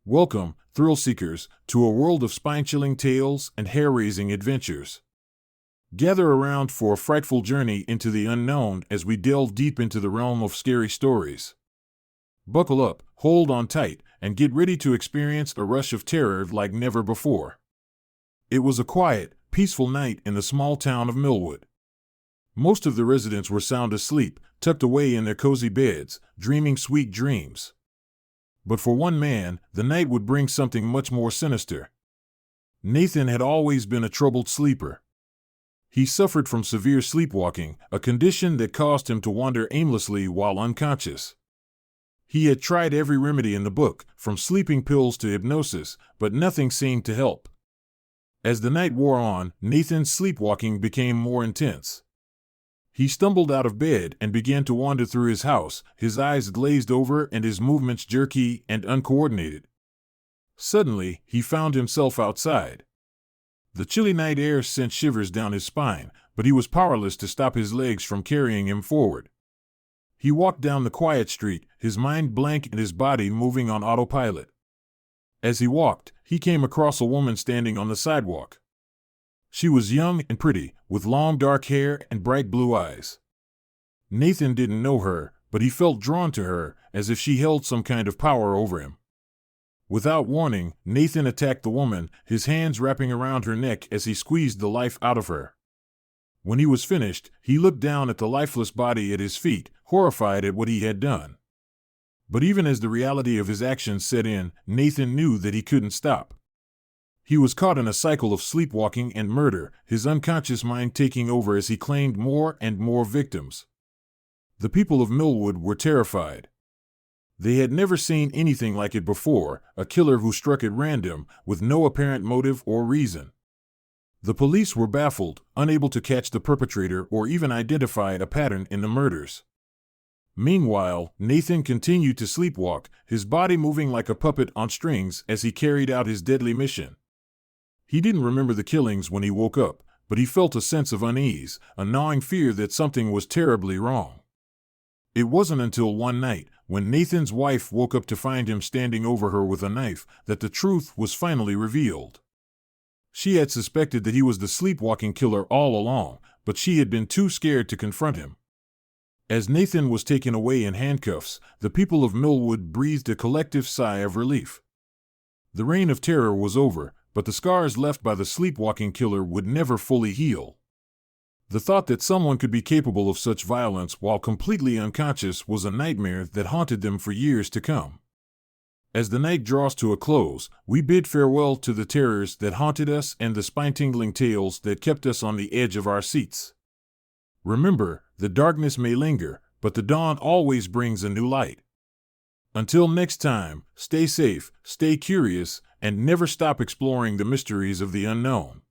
Welcome, thrill seekers, to a world of spine-chilling tales and hair-raising adventures. Gather around for a frightful journey into the unknown as we delve deep into the realm of scary stories. Buckle up, hold on tight, and get ready to experience a rush of terror like never before. It was a quiet, peaceful night in the small town of Millwood. Most of the residents were sound asleep, tucked away in their cozy beds, dreaming sweet dreams. But for one man, the night would bring something much more sinister. Nathan had always been a troubled sleeper. He suffered from severe sleepwalking, a condition that caused him to wander aimlessly while unconscious. He had tried every remedy in the book, from sleeping pills to hypnosis, but nothing seemed to help. As the night wore on, Nathan's sleepwalking became more intense. He stumbled out of bed and began to wander through his house, his eyes glazed over and his movements jerky and uncoordinated. Suddenly, he found himself outside. The chilly night air sent shivers down his spine, but he was powerless to stop his legs from carrying him forward. He walked down the quiet street, his mind blank and his body moving on autopilot. As he walked, he came across a woman standing on the sidewalk. She was young and pretty, with long dark hair and bright blue eyes. Nathan didn't know her, but he felt drawn to her, as if she held some kind of power over him. Without warning, Nathan attacked the woman, his hands wrapping around her neck as he squeezed the life out of her. When he was finished, he looked down at the lifeless body at his feet, horrified at what he had done. But even as the reality of his actions set in, Nathan knew that he couldn't stop. He was caught in a cycle of sleepwalking and murder, his unconscious mind taking over as he claimed more and more victims. The people of Millwood were terrified. They had never seen anything like it before, a killer who struck at random, with no apparent motive or reason. The police were baffled, unable to catch the perpetrator or even identify a pattern in the murders. Meanwhile, Nathan continued to sleepwalk, his body moving like a puppet on strings as he carried out his deadly mission. He didn't remember the killings when he woke up, but he felt a sense of unease, a gnawing fear that something was terribly wrong. It wasn't until one night, when Nathan's wife woke up to find him standing over her with a knife, that the truth was finally revealed. She had suspected that he was the sleepwalking killer all along, but she had been too scared to confront him. As Nathan was taken away in handcuffs, the people of Millwood breathed a collective sigh of relief. The reign of terror was over, but the scars left by the sleepwalking killer would never fully heal. The thought that someone could be capable of such violence while completely unconscious was a nightmare that haunted them for years to come. As the night draws to a close, we bid farewell to the terrors that haunted us and the spine-tingling tales that kept us on the edge of our seats. Remember, the darkness may linger, but the dawn always brings a new light. Until next time, stay safe, stay curious, and never stop exploring the mysteries of the unknown.